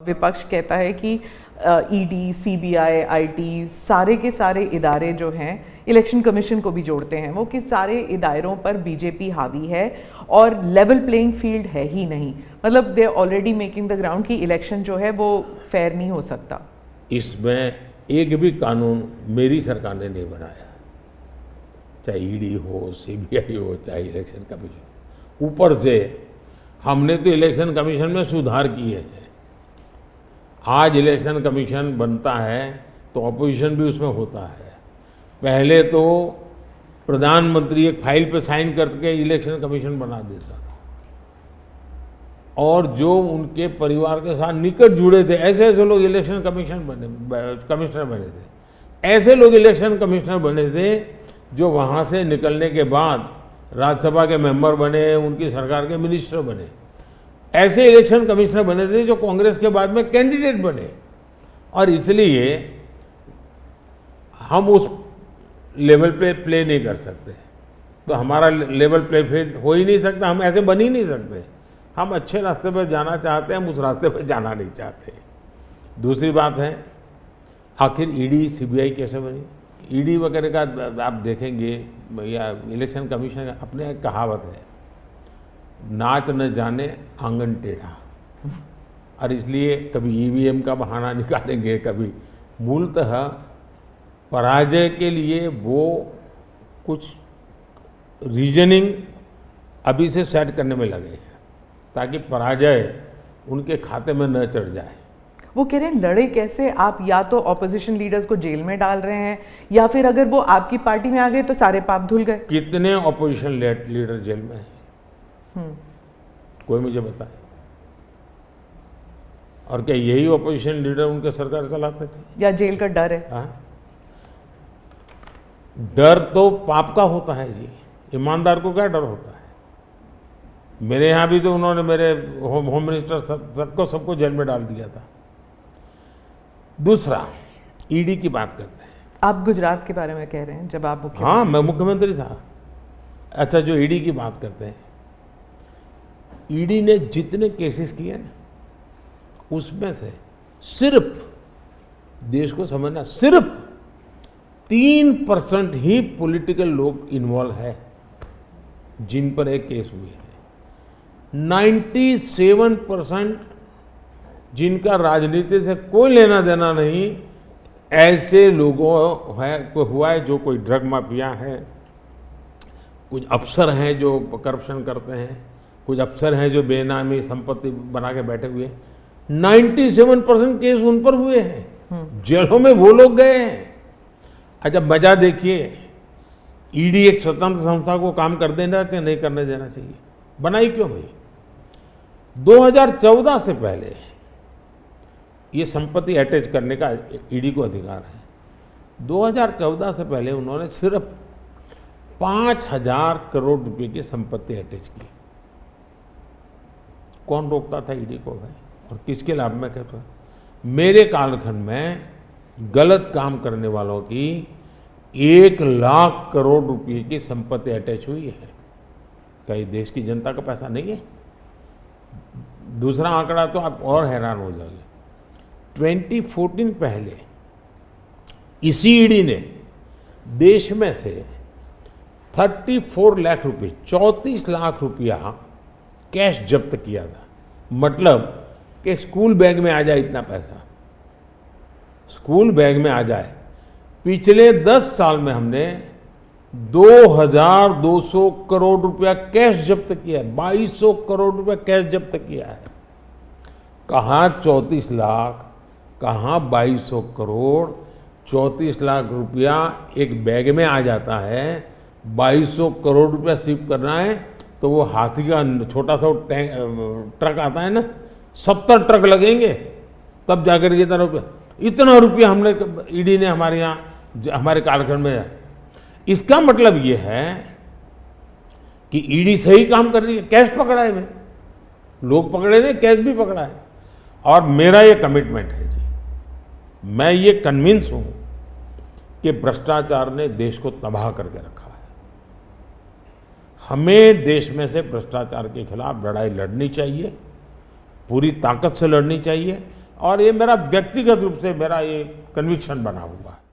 विपक्ष कहता है कि ईडी, सीबीआई, आईटी सारे के सारे इदारे जो हैं, इलेक्शन कमीशन को भी जोड़ते हैं वो, कि सारे इदारों पर बीजेपी हावी है और लेवल प्लेइंग फील्ड है ही नहीं। मतलब they already making the ground कि इलेक्शन जो है वो फेयर नहीं हो सकता। इसमें एक भी कानून मेरी सरकार ने नहीं बनाया, चाहे ईडी हो, सीबीआई हो, चाहे इलेक्शन कमीशन। ऊपर से हमने तो इलेक्शन कमीशन में सुधार किए हैं। आज इलेक्शन कमीशन बनता है तो ऑपोजिशन भी उसमें होता है। पहले तो प्रधानमंत्री एक फाइल पे साइन करके इलेक्शन कमीशन बना देता था, और जो उनके परिवार के साथ निकट जुड़े थे ऐसे ऐसे लोग इलेक्शन कमिश्नर बने थे। ऐसे लोग इलेक्शन कमिश्नर बने थे जो वहाँ से निकलने के बाद राज्यसभा के मेंबर बने, उनकी सरकार के मिनिस्टर बने। ऐसे इलेक्शन कमिश्नर बने थे जो कांग्रेस के बाद में कैंडिडेट बने, और इसलिए हम उस लेवल पे प्ले नहीं कर सकते। तो हमारा लेवल प्ले फील्ड हो ही नहीं सकता, हम ऐसे बन ही नहीं सकते। हम अच्छे रास्ते पर जाना चाहते हैं, हम उस रास्ते पर जाना नहीं चाहते। दूसरी बात है, आखिर ईडी सीबीआई कैसे बनी? ईडी वगैरह का आप देखेंगे या इलेक्शन कमीशन का अपने एक कहावत है, नाच न जाने आंगन टेढ़ा। और इसलिए कभी ईवीएम का बहाना निकालेंगे, कभी मूलतः पराजय के लिए वो कुछ रीजनिंग अभी से सेट करने में लगे हैं ताकि पराजय उनके खाते में न चढ़ जाए। वो कह रहे हैं लड़े कैसे आप? या तो ऑपोजिशन लीडर्स को जेल में डाल रहे हैं, या फिर अगर वो आपकी पार्टी में आ गए तो सारे पाप धुल गए। कितने ऑपोजिशन लीडर जेल में हैं? कोई मुझे बताए। और क्या यही ऑपोजिशन लीडर उनके सरकार चलाते थे? या जेल का डर है? हाँ? डर तो पाप का होता है जी, ईमानदार को क्या डर होता है? मेरे यहाँ भी तो उन्होंने मेरे होम मिनिस्टर सबको जेल में डाल दिया था। दूसरा, ईडी की बात करते हैं। आप गुजरात के बारे में कह रहे हैं जब आप मुख्यमंत्री? हाँ, मैं मुख्यमंत्री था। अच्छा, जो ईडी की बात करते हैं, ईडी ने जितने केसेस किए ना, उसमें से सिर्फ, देश को समझना, सिर्फ 3% ही पॉलिटिकल लोग इन्वॉल्व है जिन पर एक केस हुए हैं। 97% जिनका राजनीति से कोई लेना देना नहीं, ऐसे लोगों को हुआ है। जो कोई ड्रग माफिया है, कुछ अफसर हैं जो करप्शन करते हैं, कुछ अफसर हैं जो बेनामी संपत्ति बना के बैठे हुए हैं। 97% केस उन पर हुए हैं, जेलों में वो लोग गए हैं। अच्छा, मजा देखिए, ईडी एक स्वतंत्र संस्था को काम कर देना चाहिए, नहीं करने देना चाहिए? बनाई क्यों भाई? 2014 से पहले ये संपत्ति अटैच करने का ईडी को अधिकार है। 2014 से पहले उन्होंने सिर्फ 5000 करोड़ रुपए की संपत्ति अटैच की। कौन रोकता था ईडी को भाई? और किसके लाभ में करता? मेरे कालखंड में गलत काम करने वालों की 1 लाख करोड़ रुपए की संपत्ति अटैच हुई है। कई देश की जनता का पैसा नहीं है? दूसरा आंकड़ा तो आप और हैरान हो जाओगे। 2014 पहले इसी ईडी ने देश में से 34 लाख रुपए, 34 लाख रुपया कैश जब्त किया था। मतलब कि स्कूल बैग में आ जाए इतना पैसा, स्कूल बैग में आ जाए। पिछले 10 साल में हमने 2200 करोड़ रुपया कैश जब्त किया है। 2200 करोड़ रुपया कैश जब्त किया है। कहाँ 34 लाख, कहाँ 2200 करोड़। 34 लाख रुपया एक बैग में आ जाता है। 2200 करोड़ रुपया सिप करना है तो वो हाथी का छोटा सा ट्रक आता है ना, 70 ट्रक लगेंगे तब जाकर इतना रुपया हमने, ईडी ने हमारे यहाँ, हमारे कालखंड में। इसका मतलब ये है कि ईडी सही काम कर रही है। कैश पकड़ा है भाई, लोग पकड़े नहीं, कैश भी पकड़ा है। और मेरा ये कमिटमेंट है जी, मैं ये कन्विंस हूं कि भ्रष्टाचार ने देश को तबाह करके रखा है। हमें देश में से भ्रष्टाचार के खिलाफ लड़ाई लड़नी चाहिए, पूरी ताकत से लड़नी चाहिए। और ये मेरा व्यक्तिगत रूप से मेरा ये कन्विक्शन बना हुआ है।